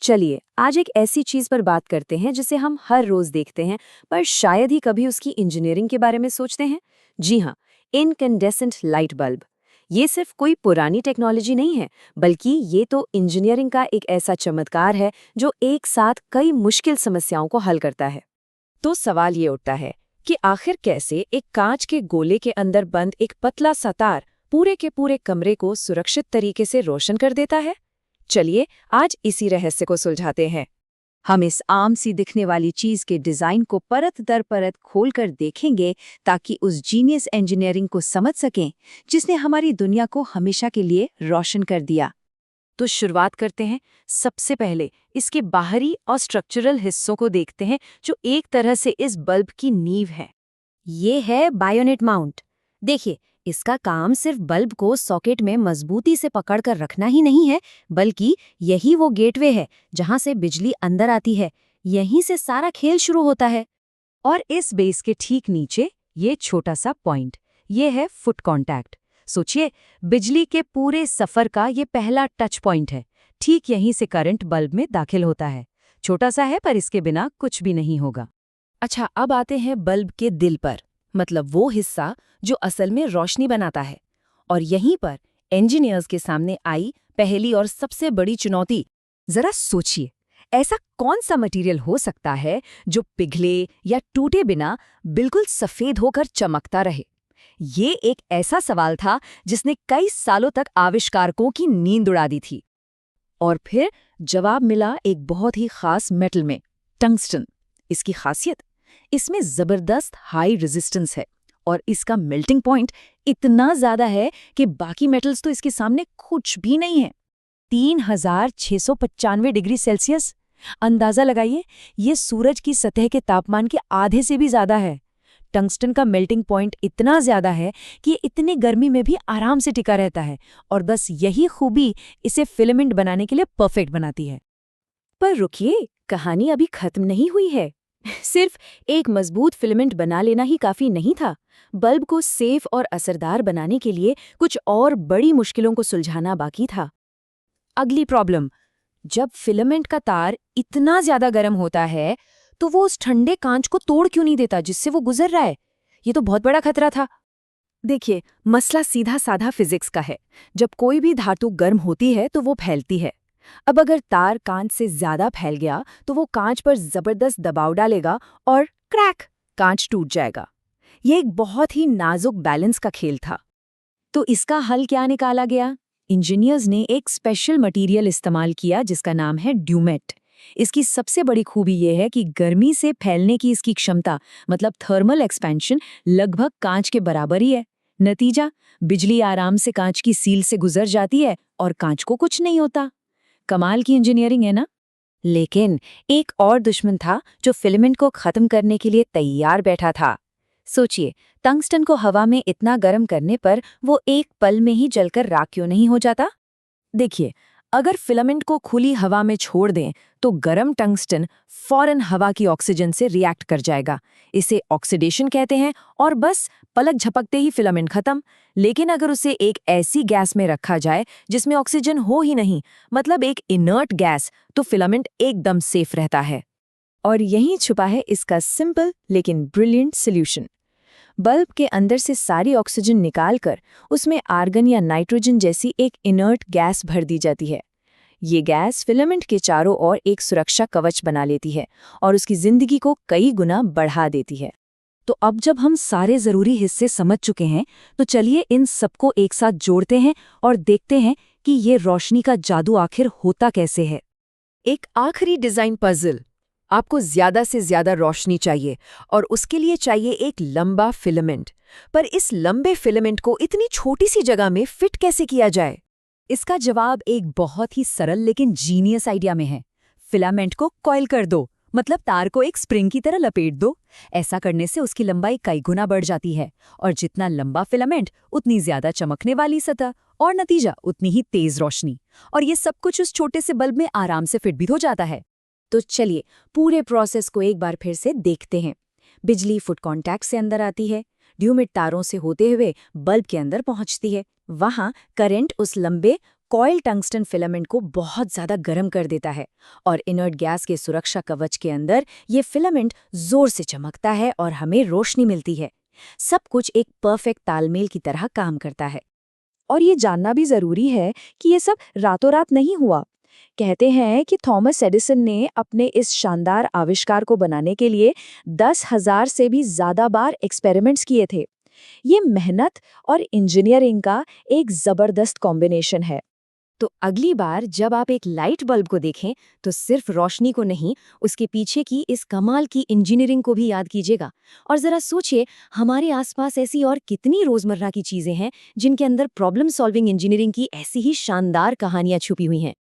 चलिए आज एक ऐसी चीज पर बात करते हैं जिसे हम हर रोज देखते हैं पर शायद ही कभी उसकी इंजीनियरिंग के बारे में सोचते हैं। जी हाँ, इनकैंडेसेंट लाइट बल्ब। ये सिर्फ कोई पुरानी टेक्नोलॉजी नहीं है, बल्कि ये तो इंजीनियरिंग का एक ऐसा चमत्कार है जो एक साथ कई मुश्किल समस्याओं को हल करता है। तो सवाल ये उठता है कि आखिर कैसे एक कांच के गोले के अंदर बंद एक पतला सा तार पूरे के पूरे कमरे को सुरक्षित तरीके से रोशन कर देता है। चलिए आज इसी रहस्य को सुलझाते हैं। हम इस आम सी दिखने वाली चीज के डिजाइन को परत दर परत खोलकर देखेंगे ताकि उस जीनियस इंजीनियरिंग को समझ सकें जिसने हमारी दुनिया को हमेशा के लिए रोशन कर दिया। तो शुरुआत करते हैं। सबसे पहले इसके बाहरी और स्ट्रक्चरल हिस्सों को देखते हैं जो एक तरह से इस बल्ब की नींव है। ये है बायोनेट माउंट। देखिए, इसका काम सिर्फ बल्ब को सॉकेट में मजबूती से पकड़कर रखना ही नहीं है, बल्कि यही वो गेटवे है जहां से बिजली अंदर आती है। यहीं से सारा खेल शुरू होता है। और इस बेस के ठीक नीचे ये छोटा सा पॉइंट, ये है फुट कांटेक्ट। सोचिए, बिजली के पूरे सफर का ये पहला टच पॉइंट है। ठीक यहीं से करंट बल्ब में दाखिल होता है। छोटा सा है पर इसके बिना कुछ भी नहीं होगा। अच्छा, अब आते हैं बल्ब के दिल पर, मतलब वो हिस्सा जो असल में रोशनी बनाता है। और यहीं पर इंजीनियर्स के सामने आई पहली और सबसे बड़ी चुनौती। जरा सोचिए, ऐसा कौन सा मटेरियल हो सकता है जो पिघले या टूटे बिना बिल्कुल सफेद होकर चमकता रहे। ये एक ऐसा सवाल था जिसने कई सालों तक आविष्कारकों की नींद उड़ा दी थी। और फिर जवाब मिला एक बहुत ही खास मेटल में, टंगस्टन। इसकी खासियत, इसमें जबरदस्त हाई रेजिस्टेंस है और इसका मेल्टिंग पॉइंट इतना ज्यादा है कि बाकी मेटल्स तो इसके सामने कुछ भी नहीं है। 3695 डिग्री सेल्सियस। अंदाजा लगाइए, ये सूरज की सतह के तापमान के आधे से भी ज्यादा है। टंगस्टन का मेल्टिंग पॉइंट इतना ज्यादा है कि ये इतनी गर्मी में भी आराम से टिका रहता है और बस यही खूबी इसे फिलामेंट बनाने के लिए परफेक्ट बनाती है। पर रुकिए, कहानी अभी खत्म नहीं हुई है। सिर्फ एक मजबूत फिलामेंट बना लेना ही काफी नहीं था। बल्ब को सेफ और असरदार बनाने के लिए कुछ और बड़ी मुश्किलों को सुलझाना बाकी था। अगली प्रॉब्लम, जब फिलामेंट का तार इतना ज्यादा गर्म होता है तो वो उस ठंडे कांच को तोड़ क्यों नहीं देता जिससे वो गुजर रहा है। ये तो बहुत बड़ा खतरा था। देखिए, मसला सीधा साधा फिजिक्स का है। जब कोई भी धातु गर्म होती है तो वो फैलती है। अब अगर तार कांच से ज्यादा फैल गया तो वो कांच पर जबरदस्त दबाव डालेगा और क्रैक, कांच टूट जाएगा। ये एक बहुत ही नाजुक बैलेंस का खेल था। तो इसका हल क्या निकाला गया? इंजीनियर्स ने एक स्पेशल मटेरियल इस्तेमाल किया जिसका नाम है ड्यूमेट। इसकी सबसे बड़ी खूबी यह है कि गर्मी से फैलने की इसकी क्षमता, मतलब थर्मल एक्सपेंशन, लगभग कांच के बराबर ही है। नतीजा, बिजली आराम से कांच की सील से गुजर जाती है और कांच को कुछ नहीं होता। कमाल की इंजीनियरिंग है ना? लेकिन एक और दुश्मन था जो फिलामेंट को खत्म करने के लिए तैयार बैठा था। सोचिए, टंगस्टन को हवा में इतना गर्म करने पर वो एक पल में ही जलकर राख क्यों नहीं हो जाता? देखिए, अगर फिलामेंट को खुली हवा में छोड़ दें तो गर्म टंगस्टन फौरन हवा की ऑक्सीजन से रिएक्ट कर जाएगा। इसे ऑक्सीडेशन कहते हैं और बस पलक झपकते ही फिलामेंट खत्म। लेकिन अगर उसे एक ऐसी गैस में रखा जाए जिसमें ऑक्सीजन हो ही नहीं, मतलब एक इनर्ट गैस, तो फिलामेंट एकदम सेफ रहता है। और यहीं छुपा है इसका सिंपल लेकिन ब्रिलियंट सॉल्यूशन। बल्ब के अंदर से सारी ऑक्सीजन निकालकर उसमें आर्गन या नाइट्रोजन जैसी एक इनर्ट गैस भर दी जाती है। ये गैस फिलामेंट के चारों ओर एक सुरक्षा कवच बना लेती है और उसकी जिंदगी को कई गुना बढ़ा देती है। तो अब जब हम सारे जरूरी हिस्से समझ चुके हैं, तो चलिए इन सबको एक साथ जोड़ते हैं और देखते हैं कि ये रोशनी का जादू आखिर होता कैसे है। एक आखिरी डिजाइन पजल। आपको ज्यादा से ज्यादा रोशनी चाहिए और उसके लिए चाहिए एक लंबा फिलामेंट। पर इस लंबे फिलामेंट को इतनी छोटी सी जगह में फिट कैसे किया जाए? इसका जवाब एक बहुत ही सरल लेकिन जीनियस आइडिया में है। फिलामेंट को कॉइल कर दो, मतलब तार को एक स्प्रिंग की तरह लपेट दो। ऐसा करने से उसकी लंबाई कई गुना बढ़ जाती है और जितना लंबा फिलामेंट उतनी ज्यादा चमकने वाली सतह और नतीजा उतनी ही तेज रोशनी। और ये सब कुछ उस छोटे से बल्ब में आराम से फिट भी हो जाता है। तो चलिए पूरे प्रोसेस को एक बार फिर से देखते हैं। बिजली फुट कांटेक्ट से अंदर आती है, ड्यूमेट तारों से होते हुए बल्ब के अंदर पहुंचती है। वहां करंट उस लंबे कॉइल टंगस्टन फिलामेंट को बहुत ज्यादा गर्म कर देता है और इनर्ट गैस के सुरक्षा कवच के अंदर ये फिलामेंट जोर से चमकता है और हमें रोशनी मिलती है। सब कुछ एक परफेक्ट तालमेल की तरह काम करता है। और ये जानना भी जरूरी है कि ये सब रातों रात नहीं हुआ। कहते हैं कि थॉमस एडिसन ने अपने इस शानदार आविष्कार को बनाने के लिए 10,000 से भी ज्यादा बार एक्सपेरिमेंट्स किए थे। ये मेहनत और इंजीनियरिंग का एक जबरदस्त कॉम्बिनेशन है। तो अगली बार जब आप एक लाइट बल्ब को देखें तो सिर्फ रोशनी को नहीं, उसके पीछे की इस कमाल की इंजीनियरिंग को भी याद कीजिएगा। और जरा सोचिए, हमारे आसपास ऐसी और कितनी रोजमर्रा की चीजें हैं जिनके अंदर प्रॉब्लम सॉल्विंग इंजीनियरिंग की ऐसी ही शानदार कहानियां छुपी हुई हैं।